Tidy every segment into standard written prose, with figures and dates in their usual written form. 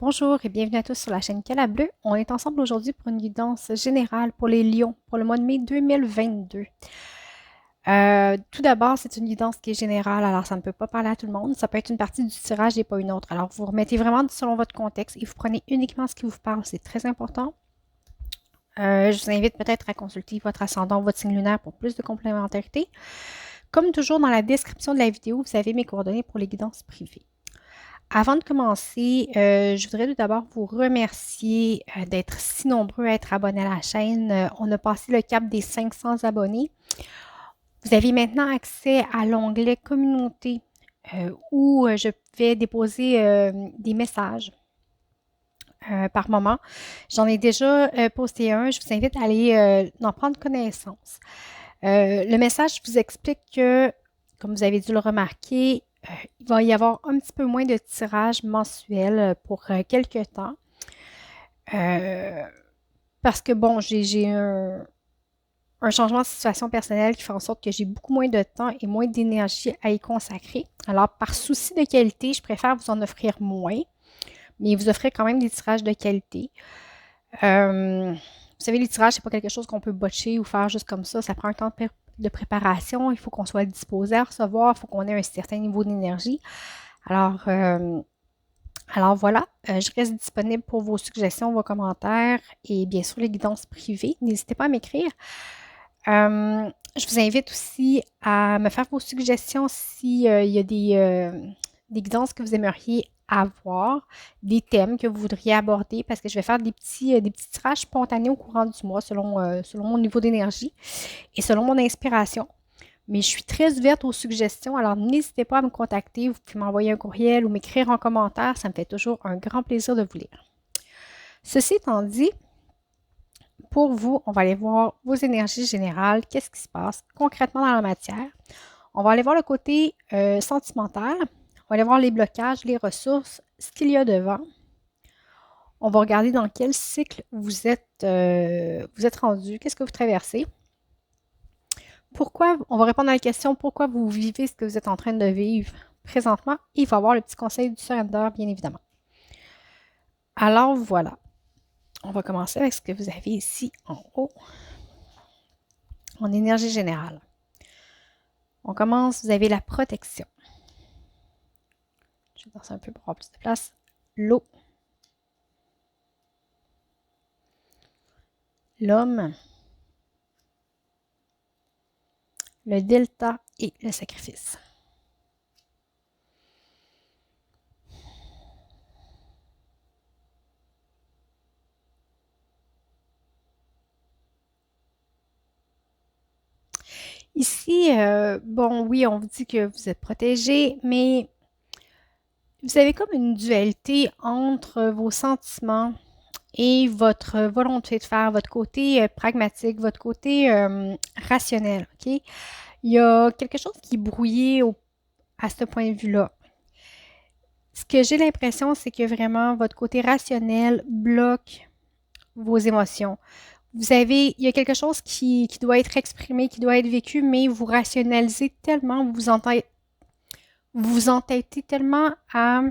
Bonjour et bienvenue à tous sur la chaîne Cala Bleu. On est ensemble aujourd'hui pour une guidance générale pour les lions pour le mois de mai 2022. Tout d'abord, c'est une guidance qui est générale, alors ça ne peut pas parler à tout le monde. Ça peut être une partie du tirage et pas une autre. Alors, vous remettez vraiment selon votre contexte et vous prenez uniquement ce qui vous parle. C'est très important. Je vous invite peut-être à consulter votre ascendant ou votre signe lunaire pour plus de complémentarité. Comme toujours, dans la description de la vidéo, vous avez mes coordonnées pour les guidances privées. Avant de commencer, je voudrais tout d'abord vous remercier d'être si nombreux à être abonnés à la chaîne. On a passé le cap des 500 abonnés. Vous avez maintenant accès à l'onglet Communauté où je vais déposer des messages par moment. J'en ai déjà posté un. Je vous invite à aller en prendre connaissance. Le message vous explique que, comme vous avez dû le remarquer, il va y avoir un petit peu moins de tirage mensuel pour quelques temps. Parce que, bon, j'ai un changement de situation personnelle qui fait en sorte que j'ai beaucoup moins de temps et moins d'énergie à y consacrer. Alors, par souci de qualité, je préfère vous en offrir moins, mais vous offrir quand même des tirages de qualité. Vous savez, les tirages, c'est pas quelque chose qu'on peut botcher ou faire juste comme ça. Ça prend un temps de préparation. Il faut qu'on soit disposé à recevoir. Il faut qu'on ait un certain niveau d'énergie. Alors voilà, je reste disponible pour vos suggestions, vos commentaires et bien sûr les guidances privées. N'hésitez pas à m'écrire. Je vous invite aussi à me faire vos suggestions s'il y a des guidances que vous aimeriez avoir, des thèmes que vous voudriez aborder, parce que je vais faire des petits tirages spontanés au courant du mois selon mon niveau d'énergie et selon mon inspiration. Mais je suis très ouverte aux suggestions, alors n'hésitez pas à me contacter. Vous pouvez m'envoyer un courriel ou m'écrire en commentaire. Ça me fait toujours un grand plaisir de vous lire. Ceci étant dit, pour vous, on va aller voir vos énergies générales, qu'est-ce qui se passe concrètement dans la matière. On va aller voir le côté sentimental. On va aller voir les blocages, les ressources, ce qu'il y a devant. On va regarder dans quel cycle vous êtes rendu, qu'est-ce que vous traversez. Pourquoi, on va répondre à la question pourquoi vous vivez ce que vous êtes en train de vivre présentement. Et il va y avoir le petit conseil du surrender, bien évidemment. Alors voilà, on va commencer avec ce que vous avez ici en haut, en énergie générale. On commence, vous avez la protection. Je vais danser un peu pour avoir plus de place. L'eau. L'homme. Le delta et le sacrifice. Ici, bon, oui, on vous dit que vous êtes protégé, mais vous avez comme une dualité entre vos sentiments et votre volonté de faire, votre côté pragmatique, votre côté rationnel, OK? Il y a quelque chose qui est brouillé à ce point de vue-là. Ce que j'ai l'impression, c'est que vraiment votre côté rationnel bloque vos émotions. Il y a quelque chose qui doit être exprimé, qui doit être vécu, mais vous rationalisez tellement, vous vous entêtez tellement à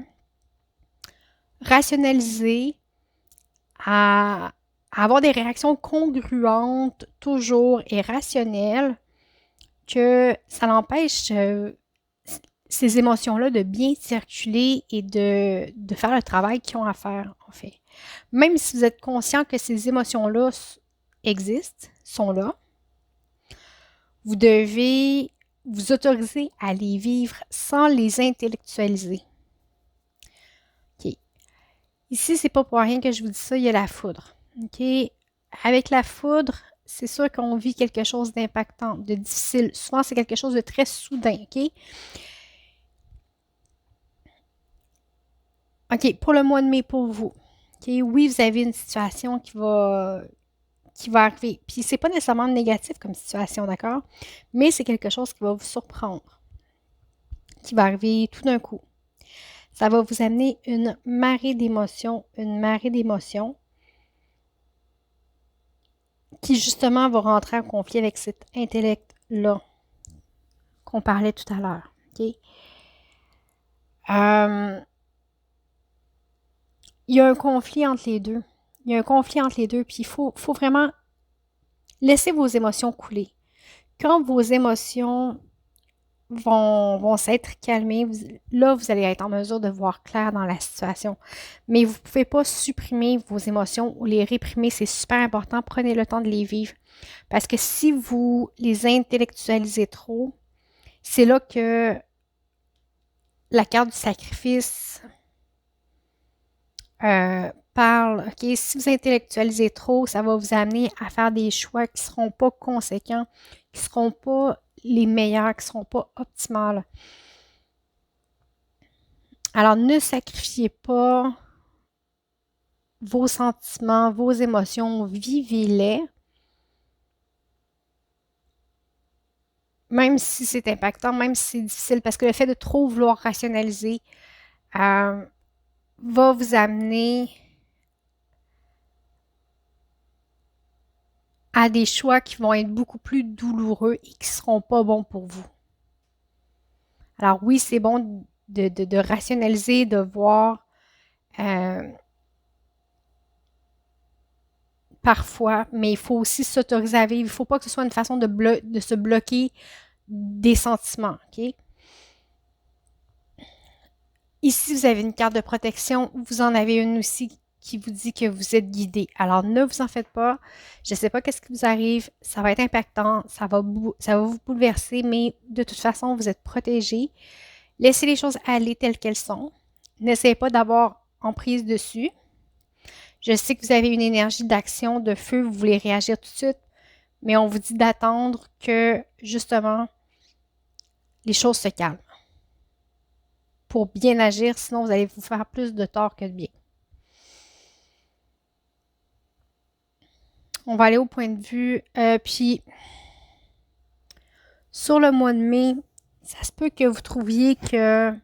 rationaliser, à avoir des réactions congruentes, toujours et rationnelles, que ça l'empêche ces émotions-là de bien circuler et de faire le travail qu'ils ont à faire, en fait. Même si vous êtes conscient que ces émotions-là existent, sont là, vous devez vous autoriser à les vivre sans les intellectualiser. OK. Ici, c'est pas pour rien que je vous dis ça, il y a la foudre. OK? Avec la foudre, c'est sûr qu'on vit quelque chose d'impactant, de difficile. Souvent, c'est quelque chose de très soudain. OK? OK, pour le mois de mai, pour vous. OK? Oui, vous avez une situation qui va arriver. Puis, c'est pas nécessairement négatif comme situation, d'accord? Mais c'est quelque chose qui va vous surprendre, qui va arriver tout d'un coup. Ça va vous amener une marée d'émotions qui justement va rentrer en conflit avec cet intellect-là qu'on parlait tout à l'heure. OK? il y a un conflit entre les deux. Il y a un conflit entre les deux, puis il faut vraiment laisser vos émotions couler. Quand vos émotions vont s'être calmées, là, vous allez être en mesure de voir clair dans la situation. Mais vous ne pouvez pas supprimer vos émotions ou les réprimer. C'est super important. Prenez le temps de les vivre. Parce que si vous les intellectualisez trop, c'est là que la carte du sacrifice parle. OK, si vous intellectualisez trop, ça va vous amener à faire des choix qui ne seront pas conséquents, qui ne seront pas les meilleurs, qui ne seront pas optimales. Alors, ne sacrifiez pas vos sentiments, vos émotions, vivez-les, même si c'est impactant, même si c'est difficile, parce que le fait de trop vouloir rationaliser euh, va vous amener à des choix qui vont être beaucoup plus douloureux et qui ne seront pas bons pour vous. Alors oui, c'est bon de rationaliser, de voir euh, parfois, mais il faut aussi s'autoriser à vivre. Il ne faut pas que ce soit une façon de se bloquer des sentiments. OK? Ici, vous avez une carte de protection. Vous en avez une aussi qui vous dit que vous êtes guidé. Alors, ne vous en faites pas. Je ne sais pas qu'est-ce qui vous arrive. Ça va être impactant. Ça va vous bouleverser, mais de toute façon, vous êtes protégé. Laissez les choses aller telles qu'elles sont. N'essayez pas d'avoir emprise dessus. Je sais que vous avez une énergie d'action, de feu, vous voulez réagir tout de suite, mais on vous dit d'attendre que, justement, les choses se calment pour bien agir, sinon vous allez vous faire plus de tort que de bien. On va aller au point de vue. Puis, sur le mois de mai, ça se peut que vous trouviez que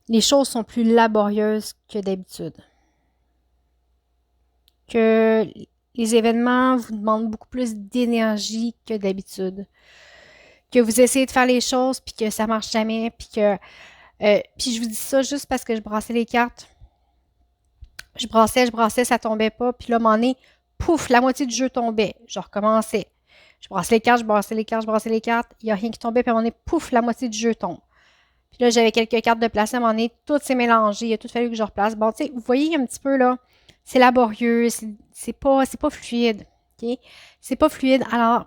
les choses sont plus laborieuses que d'habitude. Que les événements vous demandent beaucoup plus d'énergie que d'habitude. Que vous essayez de faire les choses, puis que ça marche jamais, puis je vous dis ça juste parce que je brassais les cartes. Je brassais, ça tombait pas. Puis là, à un moment donné, pouf, la moitié du jeu tombait. Je recommençais. Je brassais les cartes, je brassais les cartes, je brassais les cartes. Il n'y a rien qui tombait. Puis à un moment donné, pouf, la moitié du jeu tombe. Puis là, j'avais quelques cartes de placement. À un moment donné, tout s'est mélangé. Il a tout fallu que je replace. Bon, tu sais, vous voyez un petit peu là, c'est laborieux, c'est pas fluide. OK? C'est pas fluide. Alors,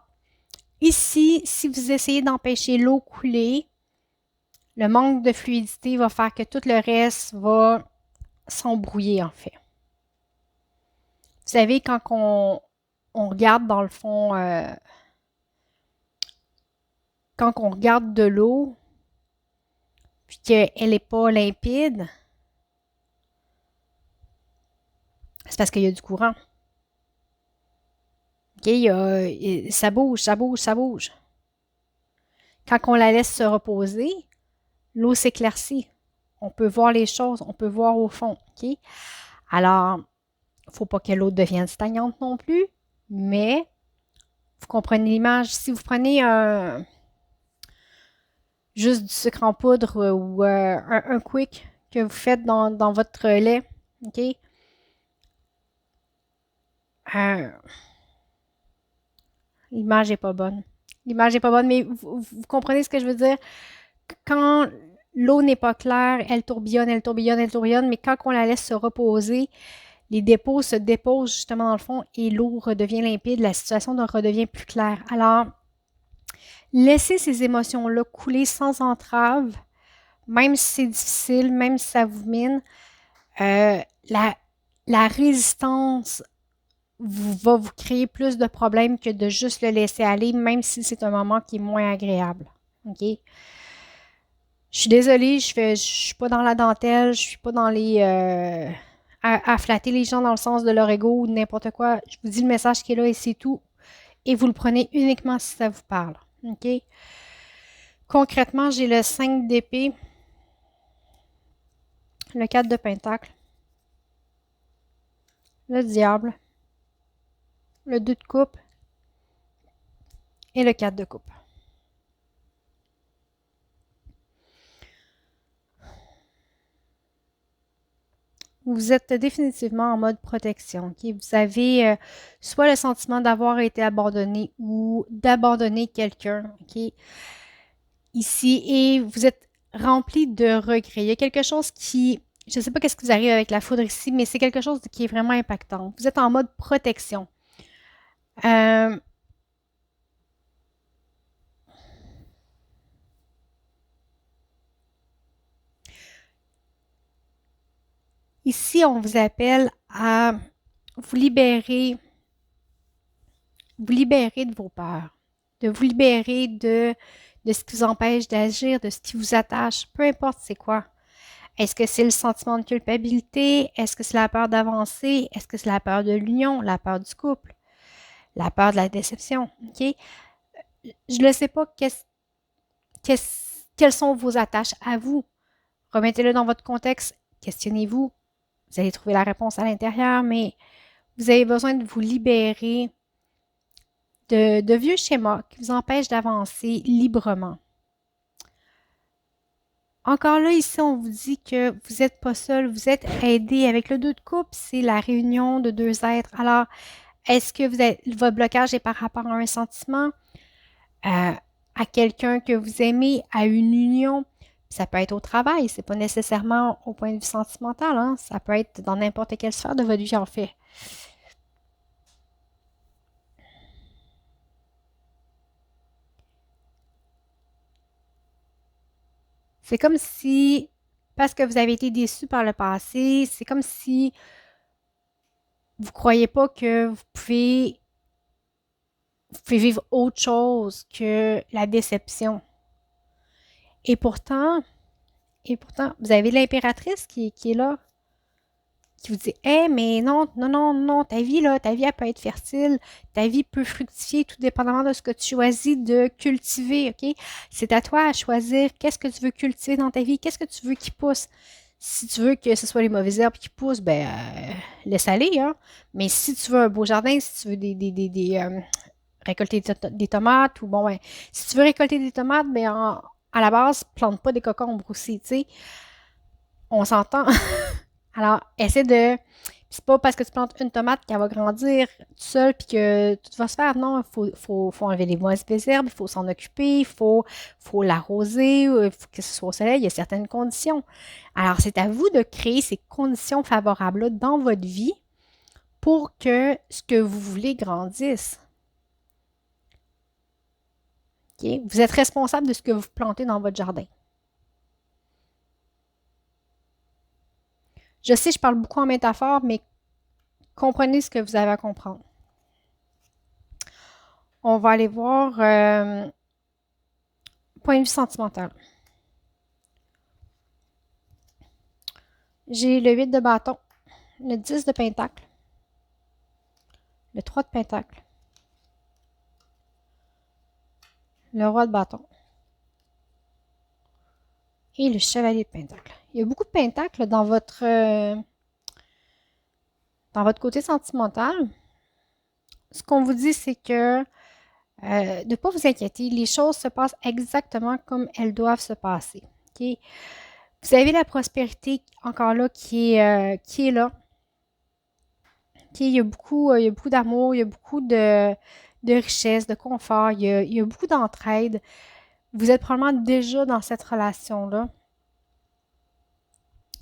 ici, si vous essayez d'empêcher l'eau couler, le manque de fluidité va faire que tout le reste va s'embrouiller, en fait. Vous savez, quand on regarde dans le fond, quand on regarde de l'eau, puis qu'elle n'est pas limpide, c'est parce qu'il y a du courant. OK? Ça bouge, ça bouge, ça bouge. Quand on la laisse se reposer, l'eau s'éclaircit. On peut voir les choses, on peut voir au fond. OK? Alors, il ne faut pas que l'eau devienne stagnante non plus, mais vous comprenez l'image. Si vous prenez juste du sucre en poudre ou un quick que vous faites dans votre lait, OK? Euh, l'image n'est pas bonne. L'image n'est pas bonne, mais vous comprenez ce que je veux dire? Quand l'eau n'est pas claire, elle tourbillonne, elle tourbillonne, elle tourbillonne, mais quand on la laisse se reposer, les dépôts se déposent justement dans le fond et l'eau redevient limpide, la situation redevient plus claire. Alors, laissez ces émotions-là couler sans entrave, même si c'est difficile, même si ça vous mine. Euh, la, la résistance va vous créer plus de problèmes que de juste le laisser aller, même si c'est un moment qui est moins agréable. OK? Je suis désolée, je suis pas dans la dentelle, je suis pas dans les à flatter les gens dans le sens de leur ego ou n'importe quoi. Je vous dis le message qui est là et c'est tout. Et vous le prenez uniquement si ça vous parle. OK? Concrètement, j'ai le 5 d'épée, le 4 de pentacle, le diable, le 2 de coupe et le 4 de coupe. Vous êtes définitivement en mode protection. OK? Vous avez soit le sentiment d'avoir été abandonné ou d'abandonner quelqu'un. OK? Ici, et vous êtes rempli de regrets. Il y a quelque chose qui, je ne sais pas qu'est-ce qui vous arrive avec la foudre ici, mais c'est quelque chose qui est vraiment impactant. Vous êtes en mode protection. Euh, Ici, on vous appelle à vous libérer, vous libérer de vos peurs, de vous libérer de ce qui vous empêche d'agir, de ce qui vous attache, peu importe c'est quoi. Est-ce que c'est le sentiment de culpabilité? Est-ce que c'est la peur d'avancer? Est-ce que c'est la peur de l'union, la peur du couple, la peur de la déception? OK? Je ne sais pas quelles sont vos attaches à vous. Remettez-le dans votre contexte, questionnez-vous. Vous allez trouver la réponse à l'intérieur, mais vous avez besoin de vous libérer de vieux schémas qui vous empêchent d'avancer librement. Encore là, ici, on vous dit que vous n'êtes pas seul, vous êtes aidé. Avec le 2 de coupe, c'est la réunion de deux êtres. Alors, est-ce que votre blocage est par rapport à un sentiment, à quelqu'un que vous aimez, à une union? Ça peut être au travail, c'est pas nécessairement au point de vue sentimental, hein? Ça peut être dans n'importe quelle sphère de votre vie, en fait. C'est comme si, parce que vous avez été déçu par le passé, c'est comme si vous ne croyez pas que vous pouvez vivre autre chose que la déception. Et pourtant, vous avez l'impératrice qui est là, qui vous dit: Hey, mais non, non, non, non, ta vie, là, ta vie, elle peut être fertile, ta vie peut fructifier tout dépendamment de ce que tu choisis de cultiver, OK? C'est à toi à choisir qu'est-ce que tu veux cultiver dans ta vie, qu'est-ce que tu veux qui pousse. Si tu veux que ce soit les mauvaises herbes qui poussent, ben, laisse aller, hein? Mais si tu veux un beau jardin, si tu veux récolter des tomates, ou bon, ben, si tu veux récolter des tomates, ben, à la base, plante pas des cocombres aussi, tu sais. On s'entend. Alors, essaie de. C'est pas parce que tu plantes une tomate qu'elle va grandir toute seule puis que tout va se faire. Non, il faut enlever les mauvaises herbes, il faut s'en occuper, faut l'arroser, il faut que ce soit au soleil, il y a certaines conditions. Alors, c'est à vous de créer ces conditions favorables-là dans votre vie pour que ce que vous voulez grandisse. Okay? Vous êtes responsable de ce que vous plantez dans votre jardin. Je sais, je parle beaucoup en métaphore, mais comprenez ce que vous avez à comprendre. On va aller voir point de vue sentimental. J'ai le 8 de bâton, le 10 de pentacle, le 3 de pentacle, le roi de bâton et le chevalier de pentacle. Il y a beaucoup de pentacles dans votre côté sentimental. Ce qu'on vous dit, c'est que de ne pas vous inquiéter, les choses se passent exactement comme elles doivent se passer. Okay? Vous avez la prospérité encore là qui est là. Okay? Il y a beaucoup d'amour, il y a beaucoup de richesse, de confort, il y a beaucoup d'entraide. Vous êtes probablement déjà dans cette relation-là.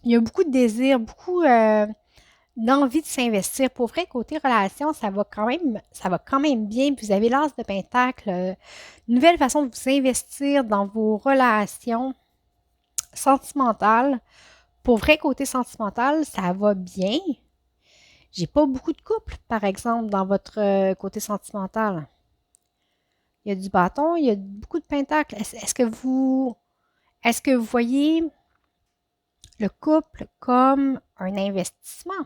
Il y a beaucoup de désir, beaucoup d'envie de s'investir. Pour vrai, côté relation, ça va quand même bien. Vous avez l'as de pentacle, une nouvelle façon de vous investir dans vos relations sentimentales. Pour vrai, côté sentimental, ça va bien. J'ai pas beaucoup de couples, par exemple, dans votre côté sentimental. Il y a du bâton, il y a beaucoup de pentacles. Est-ce que vous voyez le couple comme un investissement?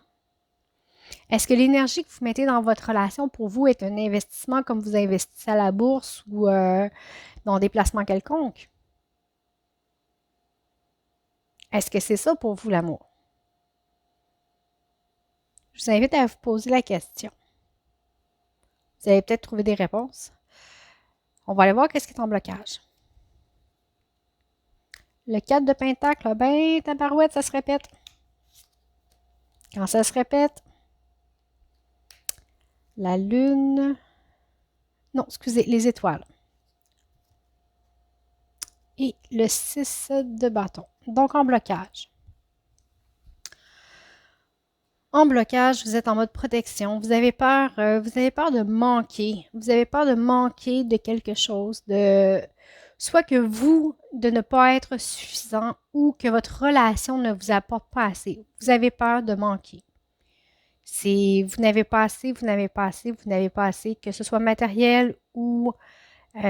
Est-ce que l'énergie que vous mettez dans votre relation pour vous est un investissement comme vous investissez à la bourse ou dans des placements quelconques? Est-ce que c'est ça pour vous l'amour? Je vous invite à vous poser la question. Vous allez peut-être trouver des réponses. On va aller voir qu'est-ce qui est en blocage. Le 4 de pentacle, ben, tabarouette, ça se répète. Quand ça se répète, la lune, non, excusez, les étoiles. Et le 6 de bâton. Donc en blocage. En blocage, vous êtes en mode protection. Vous avez peur de manquer. Vous avez peur de manquer de quelque chose, soit que vous, de ne pas être suffisant ou que votre relation ne vous apporte pas assez. Vous avez peur de manquer. C'est vous n'avez pas assez, vous n'avez pas assez, vous n'avez pas assez, que ce soit matériel ou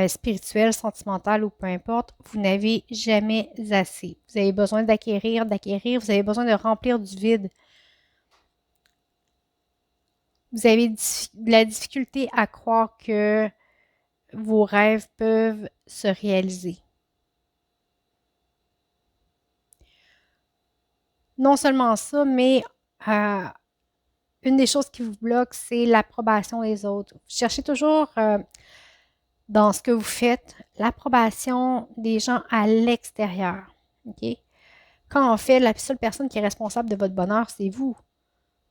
spirituel, sentimental ou peu importe, vous n'avez jamais assez. Vous avez besoin d'acquérir, vous avez besoin de remplir du vide. Vous avez de la difficulté à croire que vos rêves peuvent se réaliser. Non seulement ça, mais une des choses qui vous bloque, c'est l'approbation des autres. Vous cherchez toujours dans ce que vous faites l'approbation des gens à l'extérieur. OK? Quand en fait, la seule personne qui est responsable de votre bonheur, c'est vous.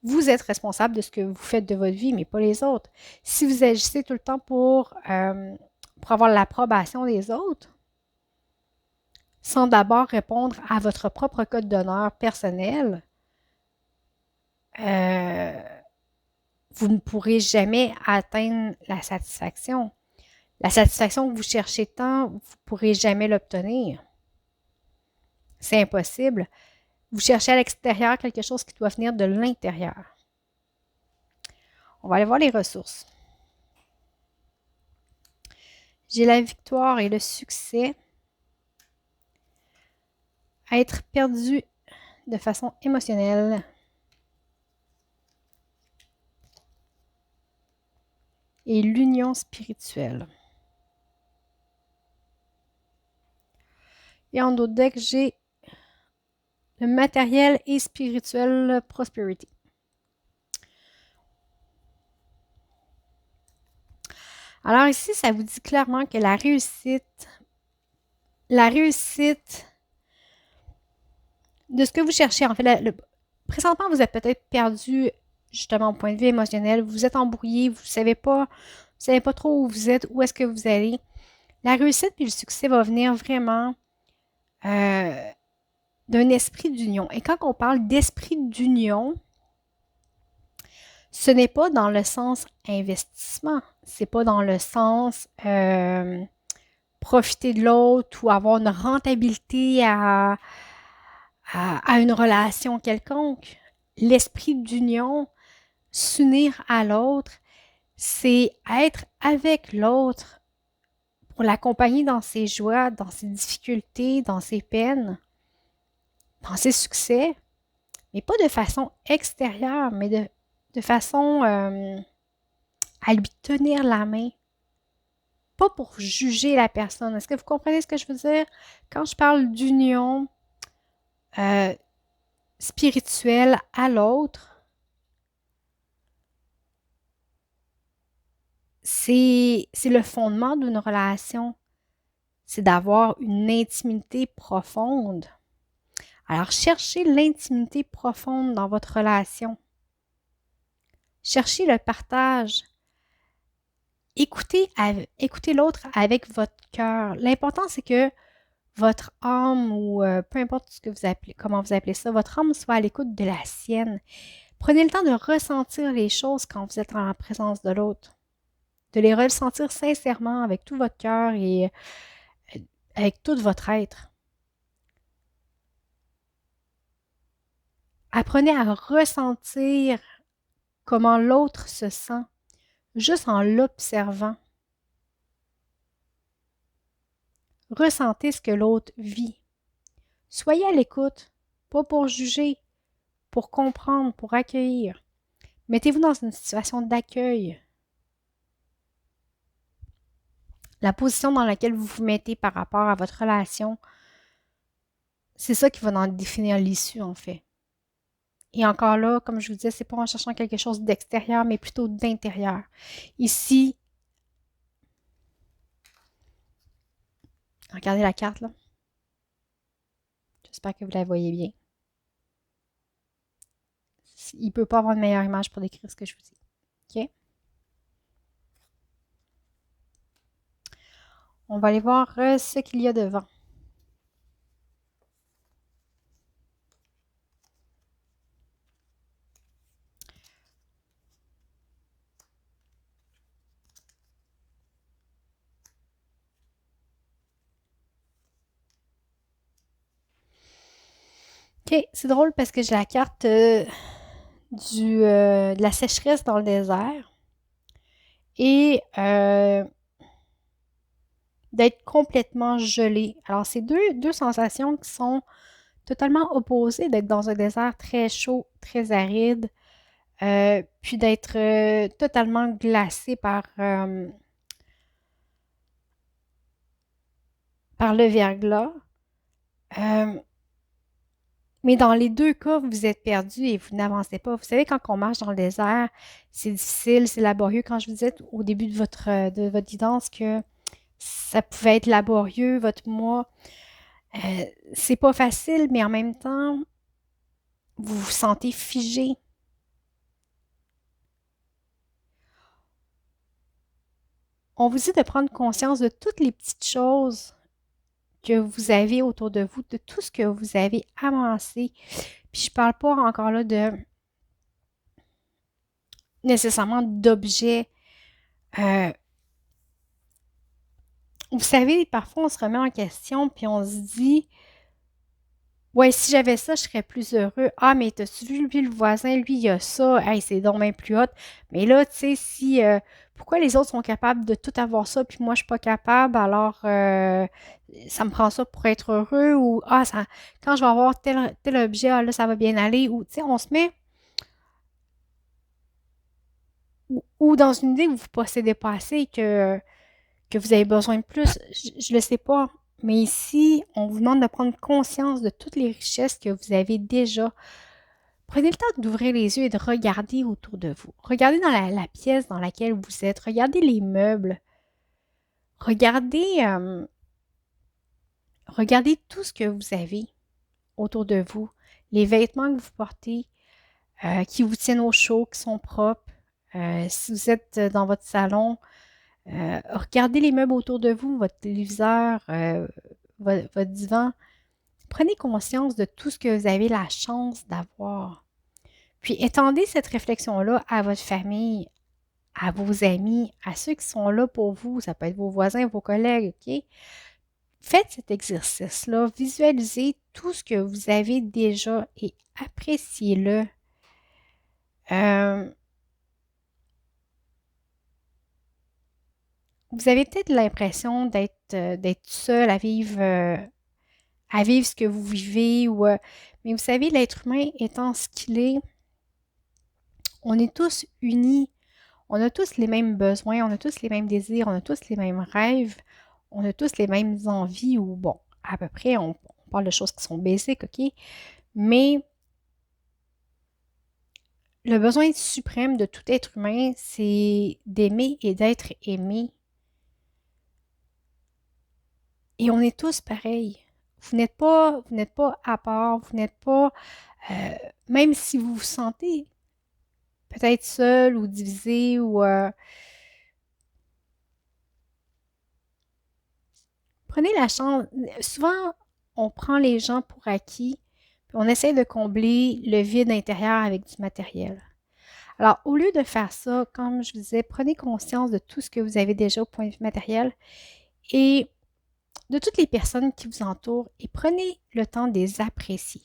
Vous êtes responsable de ce que vous faites de votre vie, mais pas les autres. Si vous agissez tout le temps pour avoir l'approbation des autres, sans d'abord répondre à votre propre code d'honneur personnel, euh, vous ne pourrez jamais atteindre la satisfaction. La satisfaction que vous cherchez tant, vous ne pourrez jamais l'obtenir. C'est impossible. Vous cherchez à l'extérieur quelque chose qui doit venir de l'intérieur. On va aller voir les ressources. J'ai la victoire et le succès. À être perdu de façon émotionnelle. Et l'union spirituelle. Et en d'autres decks, j'ai le matériel et spirituel prosperity. Alors ici, ça vous dit clairement que la réussite de ce que vous cherchez, en fait, présentement, vous êtes peut-être perdu justement au point de vue émotionnel, vous êtes embrouillé, vous ne savez pas trop où vous êtes, où est-ce que vous allez. La réussite puis le succès va venir vraiment d'un esprit d'union. Et quand on parle d'esprit d'union, ce n'est pas dans le sens investissement, c'est pas dans le sens profiter de l'autre ou avoir une rentabilité à une relation quelconque. L'esprit d'union, s'unir à l'autre, c'est être avec l'autre pour l'accompagner dans ses joies, dans ses difficultés, dans ses peines, dans ses succès, mais pas de façon extérieure, mais de façon à lui tenir la main. Pas pour juger la personne. Est-ce que vous comprenez ce que je veux dire? Quand je parle d'union spirituelle à l'autre, c'est le fondement d'une relation. C'est d'avoir une intimité profonde. Alors, cherchez l'intimité profonde dans votre relation. Cherchez le partage. Écoutez l'autre avec votre cœur. L'important, c'est que votre âme ou peu importe ce que vous appelez, comment vous appelez ça, votre âme soit à l'écoute de la sienne. Prenez le temps de ressentir les choses quand vous êtes en présence de l'autre. De les ressentir sincèrement avec tout votre cœur et avec tout votre être. Apprenez à ressentir comment l'autre se sent, juste en l'observant. Ressentez ce que l'autre vit. Soyez à l'écoute, pas pour juger, pour comprendre, pour accueillir. Mettez-vous dans une situation d'accueil. La position dans laquelle vous vous mettez par rapport à votre relation, c'est ça qui va en définir l'issue, en fait. Et encore là, comme je vous disais, c'est pas en cherchant quelque chose d'extérieur, mais plutôt d'intérieur. Ici, regardez la carte, là. J'espère que vous la voyez bien. il ne peut pas avoir une meilleure image pour décrire ce que je vous dis. OK? On va aller voir ce qu'il y a devant. OK, c'est drôle parce que j'ai la carte de la sécheresse dans le désert et d'être complètement gelé. Alors, c'est deux sensations qui sont totalement opposées, d'être dans un désert très chaud, très aride, puis d'être totalement glacé par le verglas. Euh, mais dans les deux cas, vous êtes perdu et vous n'avancez pas. Vous savez, quand on marche dans le désert, c'est difficile, c'est laborieux. Quand je vous disais au début de votre guidance que ça pouvait être laborieux, votre mois, c'est pas facile, mais en même temps, vous vous sentez figé. On vous dit de prendre conscience de toutes les petites choses que vous avez autour de vous, de tout ce que vous avez avancé. Puis je parle pas encore là de nécessairement d'objets. Euh, vous savez, parfois on se remet en question puis on se dit ouais, si j'avais ça, je serais plus heureux. Ah, mais t'as-tu vu, lui, le voisin, lui, il a ça. Hey, c'est donc bien plus hot. Mais là, tu sais, si pourquoi les autres sont capables de tout avoir ça, puis moi, je suis pas capable, alors ça me prend ça pour être heureux, ou ah, ça, quand je vais avoir tel objet, ah, là, ça va bien aller, ou tu sais, on se met ou dans une idée où vous possédez pas assez, que vous avez besoin de plus. Je le sais pas. Mais ici, on vous demande de prendre conscience de toutes les richesses que vous avez déjà. Prenez le temps d'ouvrir les yeux et de regarder autour de vous. Regardez dans la pièce dans laquelle vous êtes. Regardez les meubles. Regardez, regardez tout ce que vous avez autour de vous. Les vêtements que vous portez, qui vous tiennent au chaud, qui sont propres. Si vous êtes dans votre salon, regardez les meubles autour de vous, votre téléviseur, votre divan. Prenez conscience de tout ce que vous avez la chance d'avoir. Puis étendez cette réflexion-là à votre famille, à vos amis, à ceux qui sont là pour vous. Ça peut être vos voisins, vos collègues, OK? Faites cet exercice-là. Visualisez tout ce que vous avez déjà et appréciez-le. Euh, vous avez peut-être l'impression d'être seul à vivre ce que vous vivez, mais vous savez, l'être humain étant ce qu'il est, on est tous unis. On a tous les mêmes besoins, on a tous les mêmes désirs, on a tous les mêmes rêves, on a tous les mêmes envies, ou bon, à peu près, on parle de choses qui sont basiques, OK? Mais le besoin suprême de tout être humain, c'est d'aimer et d'être aimé. Et on est tous pareils. Vous n'êtes pas à part, vous n'êtes pas, euh, même si vous vous sentez peut-être seul ou divisé ou prenez la chance. Souvent, on prend les gens pour acquis, puis on essaie de combler le vide intérieur avec du matériel. Alors, au lieu de faire ça, comme je vous disais, prenez conscience de tout ce que vous avez déjà au point de vue matériel et de toutes les personnes qui vous entourent et prenez le temps de les apprécier,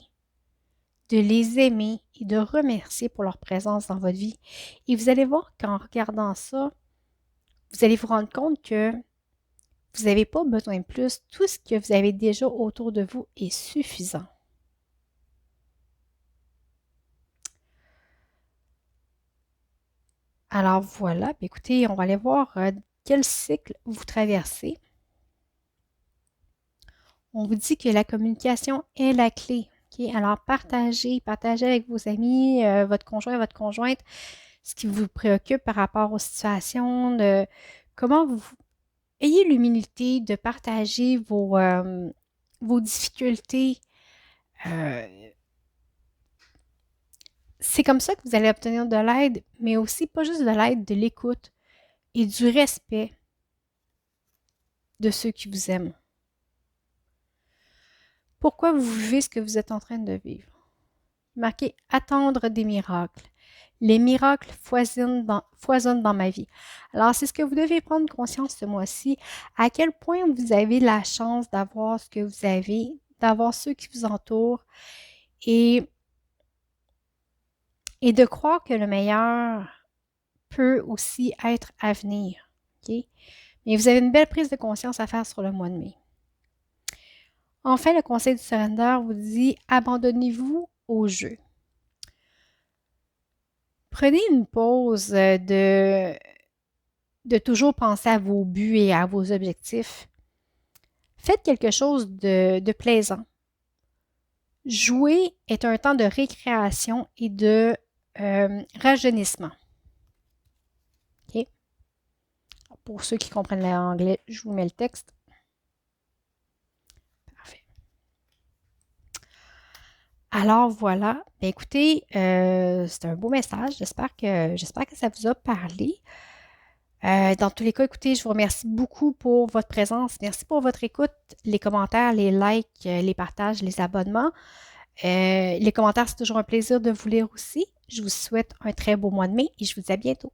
de les aimer et de remercier pour leur présence dans votre vie. Et vous allez voir qu'en regardant ça, vous allez vous rendre compte que vous n'avez pas besoin de plus. Tout ce que vous avez déjà autour de vous est suffisant. Alors voilà, écoutez, on va aller voir quel cycle vous traversez. On vous dit que la communication est la clé. Okay? Alors partagez avec vos amis, votre conjoint, votre conjointe, ce qui vous préoccupe par rapport aux situations, de comment vous ayez l'humilité de partager vos difficultés. Euh, c'est comme ça que vous allez obtenir de l'aide, mais aussi pas juste de l'aide, de l'écoute et du respect de ceux qui vous aiment. Pourquoi vous vivez ce que vous êtes en train de vivre? Marquez attendre des miracles. Les miracles foisonnent dans ma vie. Alors, c'est ce que vous devez prendre conscience ce mois-ci, à quel point vous avez la chance d'avoir ce que vous avez, d'avoir ceux qui vous entourent et, et de croire que le meilleur peut aussi être à venir. Okay? Mais vous avez une belle prise de conscience à faire sur le mois de mai. Enfin, le conseil du surrender vous dit abandonnez-vous au jeu. Prenez une pause de toujours penser à vos buts et à vos objectifs. Faites quelque chose de plaisant. Jouer est un temps de récréation et de rajeunissement. Okay? Pour ceux qui comprennent l'anglais, je vous mets le texte. Parfait. Alors voilà, bien, écoutez, c'est un beau message. J'espère que ça vous a parlé. Dans tous les cas, écoutez, je vous remercie beaucoup pour votre présence. Merci pour votre écoute, les commentaires, les likes, les partages, les abonnements. Les commentaires, c'est toujours un plaisir de vous lire aussi. Je vous souhaite un très beau mois de mai et je vous dis à bientôt.